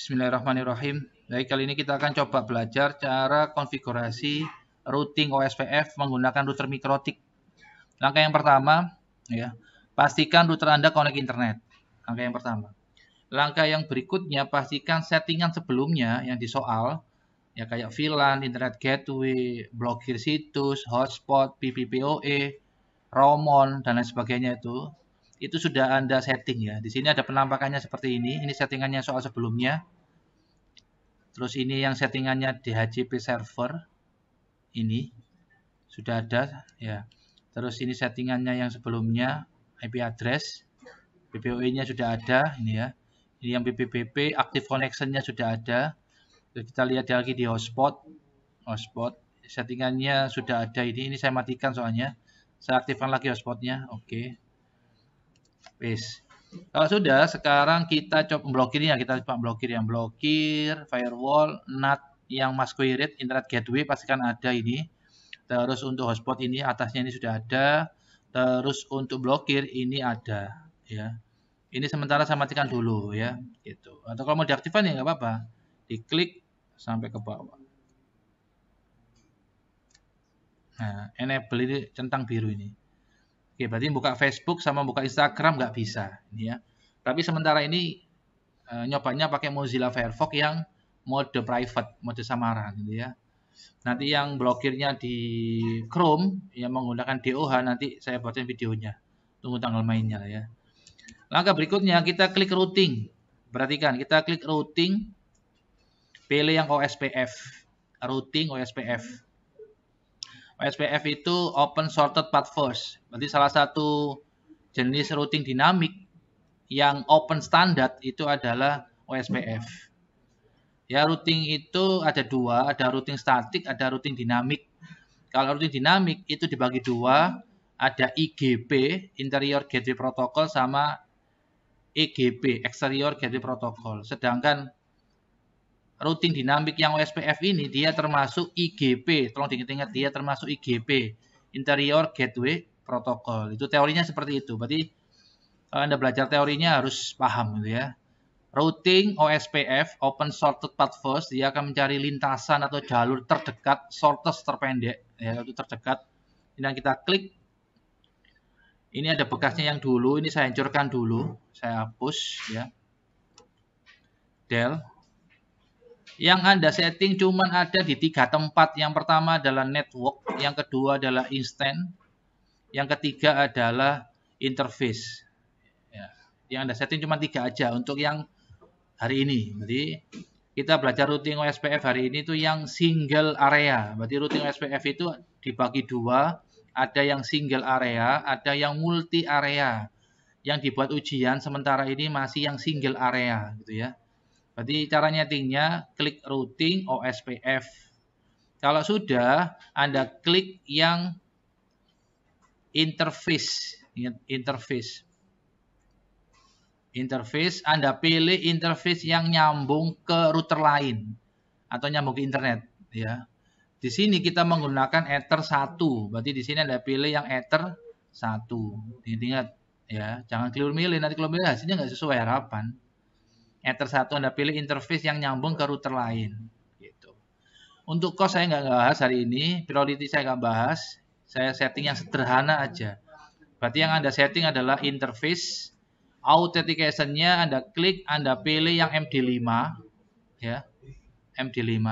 Bismillahirrahmanirrahim. Baik, kali ini kita akan coba belajar cara konfigurasi routing OSPF menggunakan router mikrotik. Langkah yang pertama, ya, pastikan router Anda connect internet. Langkah yang pertama. Langkah yang berikutnya, pastikan settingan sebelumnya yang di soal, ya kayak VLAN, internet gateway, blokir situs, hotspot, PPPoE, ROMON, dan lain sebagainya itu sudah Anda setting ya. Di sini ada penampakannya seperti ini. Ini settingannya soal sebelumnya. Terus ini yang settingannya DHCP server. Ini sudah ada ya. Terus ini settingannya yang sebelumnya IP address. PPoE-nya sudah ada ini ya. Ini yang PPPP, active connection-nya sudah ada. Terus kita lihat lagi di hotspot. Hotspot settingannya sudah ada ini. Ini saya matikan soalnya. Saya aktifkan lagi hotspotnya. Oke. Peace. Kalau sudah, sekarang kita coba blokirnya. Kita coba blokir yang blokir, firewall, NAT yang masquerade, internet gateway pastikan ada ini. Terus untuk hotspot ini atasnya ini sudah ada. Terus untuk blokir ini ada, ya. Ini sementara saya matikan dulu ya, gitu. Atau kalau mau diaktifkan ya nggak apa-apa. Diklik sampai ke bawah. Nah, enable ini centang biru ini. Oke, berarti buka Facebook sama buka Instagram nggak bisa, ini ya. Tapi sementara ini nyobanya pakai Mozilla Firefox yang mode private, mode samaran, gitu ya. Nanti yang blokirnya di Chrome yang menggunakan DOH nanti saya buatin videonya. Tunggu tanggal mainnya ya. Langkah berikutnya kita klik routing. Perhatikan, kita klik routing, pilih yang OSPF, routing OSPF. OSPF itu Open Sorted Path First. Berarti salah satu jenis routing dinamik yang open standard itu adalah OSPF. Ya, routing itu ada dua, ada routing statik, ada routing dinamik. Kalau routing dinamik itu dibagi dua, ada IGP, Interior Gateway Protocol, sama EGP, Exterior Gateway Protocol. Sedangkan routing dinamik yang OSPF ini dia termasuk IGP, tolong diingat-ingat dia termasuk IGP, Interior Gateway Protocol. Itu teorinya seperti itu. Berarti kalau Anda belajar teorinya harus paham gitu ya. Routing OSPF, Open Sorted Path First, dia akan mencari lintasan atau jalur terdekat, shortest terpendek, ya itu terdekat. Dan kita klik. Ini ada bekasnya yang dulu, ini saya hancurkan dulu, saya hapus ya. Del. Yang Anda setting cuma ada di 3 tempat. Yang pertama adalah network, yang kedua adalah instant, yang ketiga adalah interface. Ya. Yang Anda setting cuma 3 aja untuk yang hari ini. Jadi kita belajar routing OSPF hari ini tuh yang single area. Berarti routing OSPF itu dibagi dua, ada yang single area, ada yang multi area. Yang dibuat ujian sementara ini masih yang single area gitu ya. Berarti cara nyetingnya klik routing OSPF. Kalau sudah, Anda klik yang interface. Interface. Interface, Anda pilih interface yang nyambung ke router lain atau nyambung ke internet ya. Di sini kita menggunakan Ether 1. Berarti di sini Anda pilih yang Ether 1. Ingat ya, jangan keliru milih, nanti kalau milih hasilnya nggak sesuai harapan. Ether 1 Anda pilih interface yang nyambung ke router lain gitu. Untuk cost saya nggak bahas hari ini, priority saya nggak bahas. Saya setting yang sederhana aja. Berarti yang Anda setting adalah interface. Authentication-nya Anda klik, Anda pilih yang MD5 ya. MD5.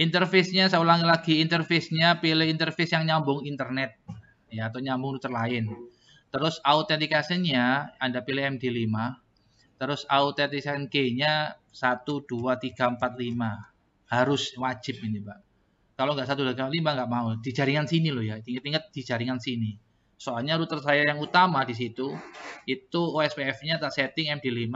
Interface-nya saya ulangi lagi, interface-nya pilih interface yang nyambung internet ya atau nyambung router lain. Terus authentication-nya Anda pilih MD5. Terus authentication key-nya 1 2 3 4 5. Harus wajib ini, Pak. Kalau nggak 1 2 3 4 5 nggak mau. Di jaringan sini loh ya. Ingat-ingat di jaringan sini. Soalnya router saya yang utama di situ itu OSPF-nya tak setting MD5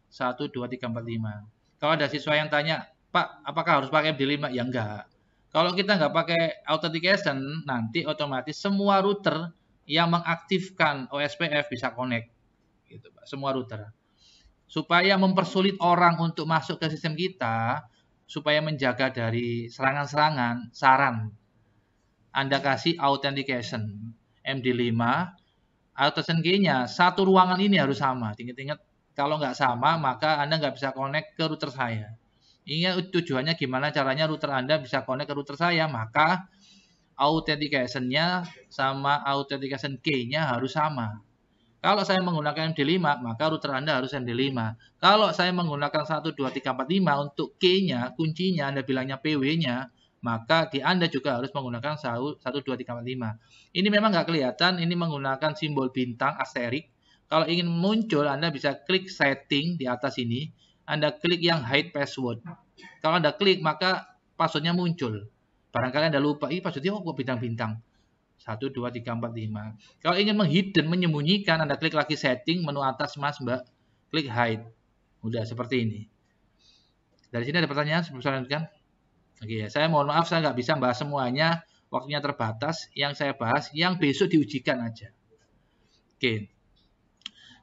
1 2 3 4 5. Kalau ada siswa yang tanya, "Pak, apakah harus pakai MD5?" Ya enggak. Kalau kita nggak pakai authentication, nanti otomatis semua router yang mengaktifkan OSPF bisa connect gitu, Pak. Semua router. Supaya mempersulit orang untuk masuk ke sistem kita, supaya menjaga dari serangan-serangan, saran Anda kasih authentication MD5 Authentication key-nya satu ruangan ini harus sama. Ingat-ingat, kalau nggak sama maka Anda nggak bisa connect ke router saya. Ingat tujuannya gimana caranya router Anda bisa connect ke router saya, maka authentication-nya sama authentication key-nya harus sama. Kalau saya menggunakan MD5, maka router Anda harus MD5. Kalau saya menggunakan 1, 2, 3, 4, 5 untuk key-nya, kuncinya, Anda bilangnya PW-nya, maka di Anda juga harus menggunakan 1, 2, 3, 4, 5. Ini memang nggak kelihatan, ini menggunakan simbol bintang, asterik. Kalau ingin muncul, Anda bisa klik setting di atas ini. Anda klik yang hide password. Kalau Anda klik, maka passwordnya muncul. Barangkali Anda lupa, ini passwordnya kok bintang-bintang. 1, 2, 3, 4, 5. Kalau ingin menghidden, menyembunyikan, Anda klik lagi setting, menu atas mas mbak, klik hide. Udah seperti ini. Dari sini ada pertanyaan sebelum saya lanjutkan? Oke ya, saya mohon maaf saya nggak bisa bahas semuanya, waktunya terbatas. Yang saya bahas, yang besok diujikan aja. Oke.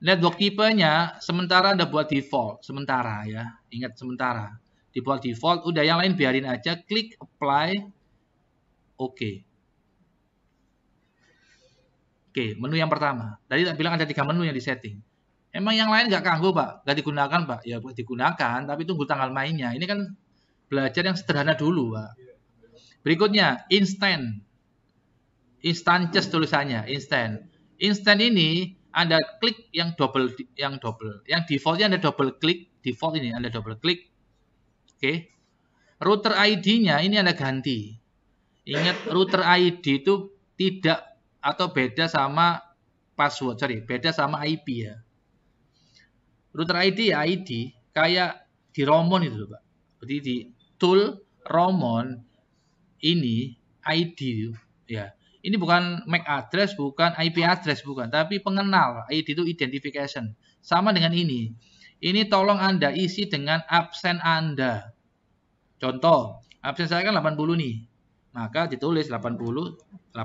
Network tipenya, sementara Anda buat default. Sementara ya, ingat sementara. Dibuat default, udah yang lain biarin aja, klik apply, oke. Oke, menu yang pertama. Tadi tak bilang ada 3 menu yang disetting. Emang yang lain nggak kanggo, Pak? Nggak digunakan, Pak? Ya, digunakan, tapi tunggu tanggal mainnya. Ini kan belajar yang sederhana dulu, Pak. Berikutnya, instant. Instances tulisannya, instant. Instant ini Anda klik yang double. Yang defaultnya Anda double klik. Default ini Anda double klik. Oke. Router ID-nya ini Anda ganti. Ingat, router ID itu tidak atau beda sama password, beda sama IP ya. Router ID ya ID, kayak di Romon itu Pak. Jadi di tool Romon ini ID ya. Ini bukan MAC address, bukan IP address, bukan, tapi pengenal. ID itu identification. Sama dengan ini. Ini tolong Anda isi dengan absen Anda. Contoh, absen saya kan 80 nih. Maka ditulis 80.80.80.80.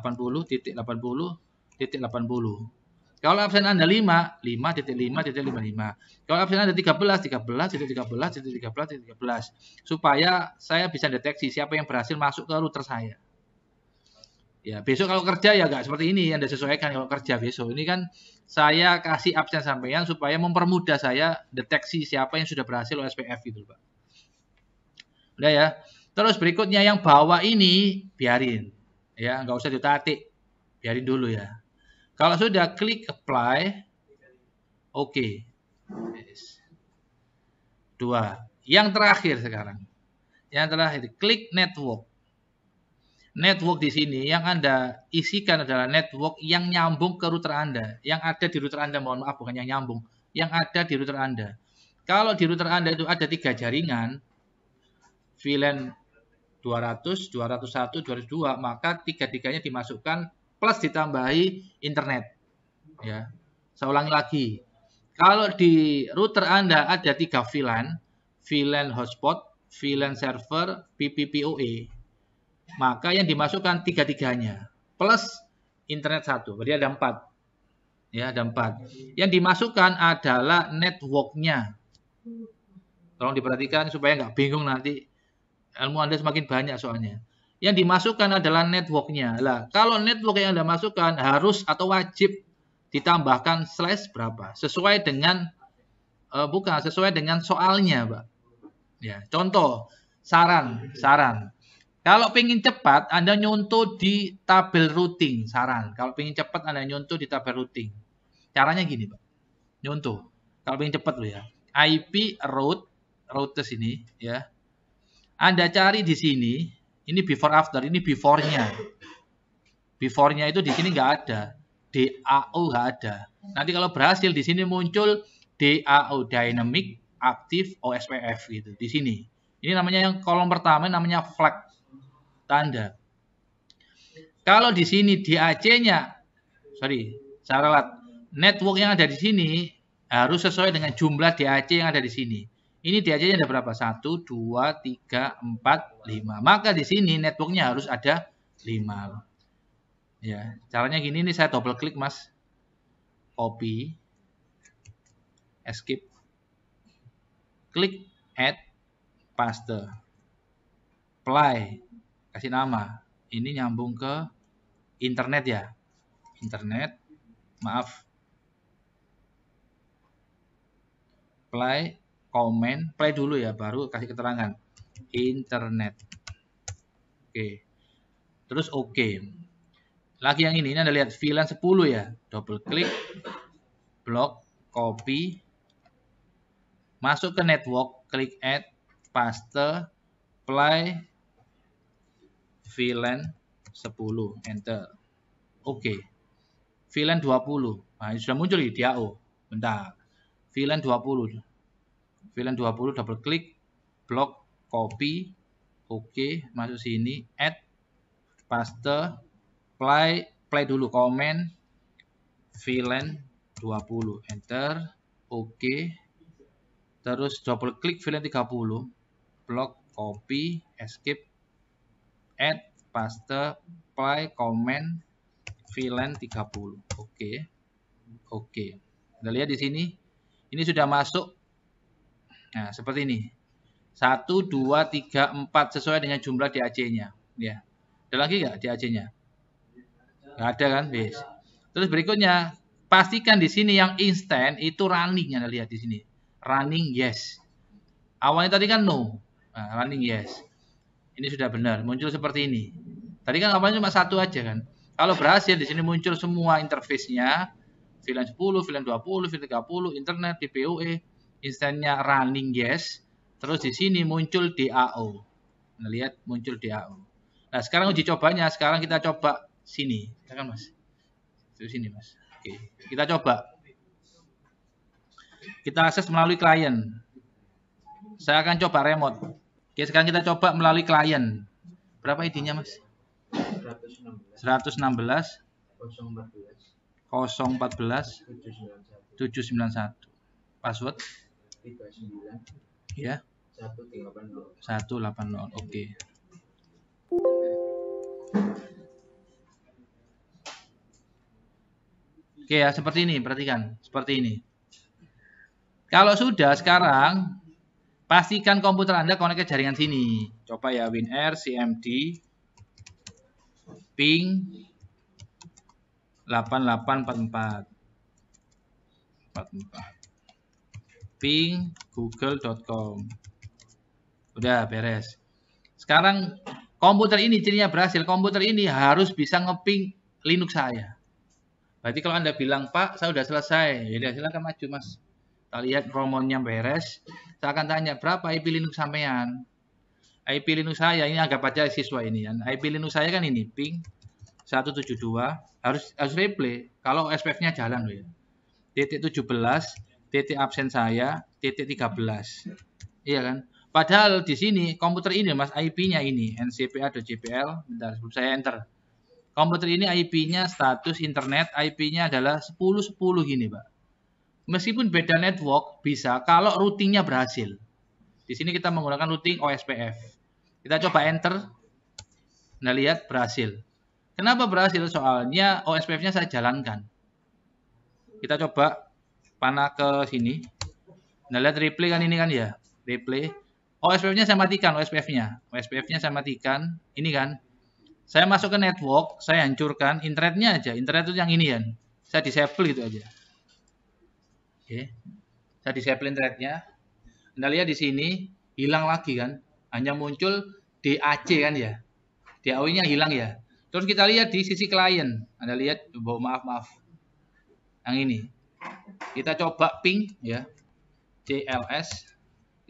Kalau absen Anda 5, 5.5.55. Kalau absen Anda 13, supaya saya bisa deteksi siapa yang berhasil masuk ke router saya. Ya, besok kalau kerja ya nggak seperti ini, Anda sesuaikan kalau kerja besok. Ini kan saya kasih absen sampean supaya mempermudah saya deteksi siapa yang sudah berhasil OSPF gitu, Pak. Udah ya. Terus berikutnya yang bawah ini biarin. Ya, nggak usah ditatik. Biarin dulu ya. Kalau sudah klik apply, oke. Yes. 2. Yang terakhir sekarang. Yang terakhir, klik network. Network di sini yang Anda isikan adalah network yang nyambung ke router Anda. Yang ada di router Anda, mohon maaf, bukan yang nyambung. Yang ada di router Anda. Kalau di router Anda itu ada 3 jaringan, VLAN 200, 201, 202, maka 3-3-nya dimasukkan plus ditambahi internet. Ya. Saya ulangi lagi. Kalau di router Anda ada 3 VLAN, VLAN hotspot, VLAN server, PPPoE, maka yang dimasukkan 3-3-nya plus internet 1. Berarti ada 4. Ya, ada 4. Yang dimasukkan adalah networknya. Tolong diperhatikan supaya nggak bingung nanti. Ilmu Anda semakin banyak soalnya. Yang dimasukkan adalah networknya. Lah, kalau network yang Anda masukkan harus atau wajib ditambahkan slash berapa? Sesuai dengan sesuai dengan soalnya, Pak. Ya, contoh, saran. Kalau pengen cepat, Anda nyontoh di tabel routing, saran. Kalau pengen cepat, Anda nyontoh di tabel routing. Caranya gini, Pak. Nyontoh. Kalau pengen cepat loh ya. IP routes ini ya. Anda cari di sini, ini before after, ini before-nya. Before-nya itu di sini nggak ada. DAO nggak ada. Nanti kalau berhasil di sini muncul DAO, Dynamic Active OSPF gitu di sini. Ini namanya yang kolom pertama namanya flag tanda. Kalau di sini DAC-nya, saya ralat. Network yang ada di sini harus sesuai dengan jumlah DAC yang ada di sini. Ini DAC-nya ada berapa? 1, 2, 3, 4, 5. Maka di sini networknya harus ada 5. Ya, caranya gini nih, saya double klik, Mas. Copy. Escape. Klik add, paste. Apply. Kasih nama. Ini nyambung ke internet ya. Internet. Maaf. play, comment, play dulu ya, baru kasih keterangan internet. Oke. Terus oke. Lagi yang ini Anda lihat VLAN 10 ya. Double klik, blok, copy, masuk ke network, klik add, paste, play, VLAN 10, enter. Oke. VLAN 20. Nah, ini sudah muncul di DAO. Bentar. VLAN 20. VLAN 20 double klik, blok, copy, oke, masuk sini, add, paste, play dulu, comment, VLAN 20, enter, oke. Terus double klik VLAN 30, blok, copy, escape, add, paste, play, comment, VLAN 30, oke. Oke. Kita lihat di sini. Ini sudah masuk. Nah, seperti ini. 1, 2, 3, 4 sesuai dengan jumlah DAC-nya. Ya. Ada lagi nggak DAC-nya? Nggak ada kan? Yes. Terus berikutnya, pastikan di sini yang instant itu running. Anda lihat di sini. Running yes. Awalnya tadi kan no. Nah, running yes. Ini sudah benar. Muncul seperti ini. Tadi kan awalnya cuma satu aja kan. Kalau berhasil di sini muncul semua interface-nya. VLAN 10, VLAN 20, VLAN 30, internet, DPoE, instannya running yes. Terus di sini muncul DAO. Nah, lihat muncul DAO. Nah, sekarang uji cobanya, sekarang kita coba sini. Silakan Mas. Di sini Mas. Oke, kita coba. Kita akses melalui klien. Saya akan coba remote. Oke, sekarang kita coba melalui klien. Berapa ID-nya Mas? 116 014 791. Password 39 ya 180. Oke. Oke ya, seperti ini, perhatikan, seperti ini. Kalau sudah sekarang pastikan komputer Anda connect ke jaringan sini. Coba ya, WinR CMD ping 8844 ping google.com. Udah beres. Sekarang komputer ini cirinya berhasil. Komputer ini harus bisa ngeping Linux saya. Berarti kalau Anda bilang, Pak, saya sudah selesai. Ya silakan maju, Mas. Kita lihat romonnya beres. Saya akan tanya, berapa IP Linux sampean? IP Linux saya, ini anggap aja siswa ini. IP Linux saya kan ini, ping 172. Harus replay. Kalau SPF-nya jalan loh ya. Titik 17, titik absen saya, titik 13. Iya kan? Padahal di sini komputer ini Mas IP-nya ini ncpa.jpl. Bentar sebelum saya enter. Komputer ini IP-nya status internet, IP-nya adalah 10.10 gini, Pak. Meskipun beda network bisa kalau routingnya berhasil. Di sini kita menggunakan routing OSPF. Kita coba enter. Nah, lihat berhasil. Kenapa berhasil? Soalnya OSPF-nya saya jalankan. Kita coba panah ke sini. Nah, lihat replay kan ini kan ya. Replay. OSPF-nya saya matikan, OSPF-nya. OSPF-nya saya matikan. Ini kan. Saya masuk ke network, saya hancurkan internetnya aja. Internet itu yang ini kan. Saya disable gitu aja. Oke. Saya disable internetnya. Anda lihat di sini hilang lagi kan. Hanya muncul DAC kan ya. DAO-nya hilang ya. Terus kita lihat di sisi klien. Anda lihat, maaf. Yang ini. Kita coba ping ya. CLS.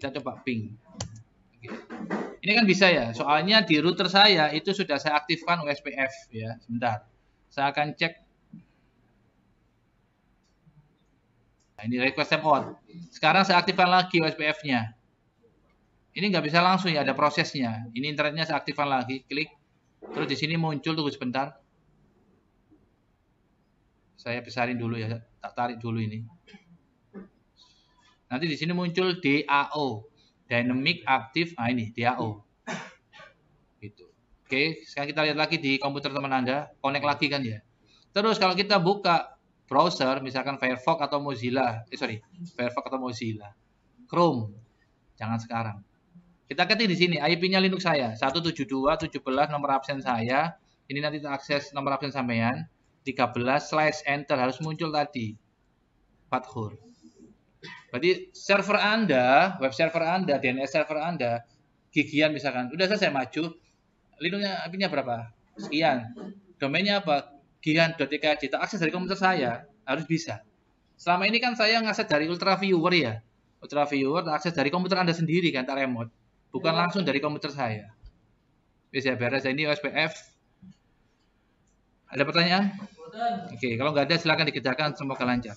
Kita coba ping. Oke. Ini kan bisa ya, soalnya di router saya itu sudah saya aktifkan OSPF ya. Sebentar, saya akan cek. Nah, ini request timeout. Sekarang saya aktifkan lagi OSPF-nya. Ini nggak bisa langsung ya, ada prosesnya. Ini internetnya saya aktifkan lagi, klik. Terus di sini muncul, tunggu sebentar. Saya besarin dulu ya, tak tarik dulu ini. Nanti di sini muncul DAO. Dynamic Active, nah ini DAO. Gitu. Oke, sekarang kita lihat lagi di komputer teman Anda, connect lagi kan ya. Terus kalau kita buka browser, misalkan Firefox atau Mozilla, Firefox atau Mozilla, Chrome, jangan sekarang. Kita ketik di sini, IP-nya Linux saya, 172.17 nomor absen saya, ini nanti kita akses nomor absen sampean, 13/enter harus muncul tadi, Fathur. Berarti server Anda, web server Anda, DNS server Anda, gigian misalkan, udah selesai maju, Linux-nya IP-nya berapa? Sekian. Domainnya apa? Gigian.tkj. Tak akses dari komputer saya, harus bisa. Selama ini kan saya ngakses dari Ultraviewer ya. Ultraviewer tak akses dari komputer Anda sendiri kan, tak remote. Bukan langsung dari komputer saya. Bisa beres, ini OSPF. Ada pertanyaan? Oke, kalau nggak ada silakan dikerjakan, semoga lancar.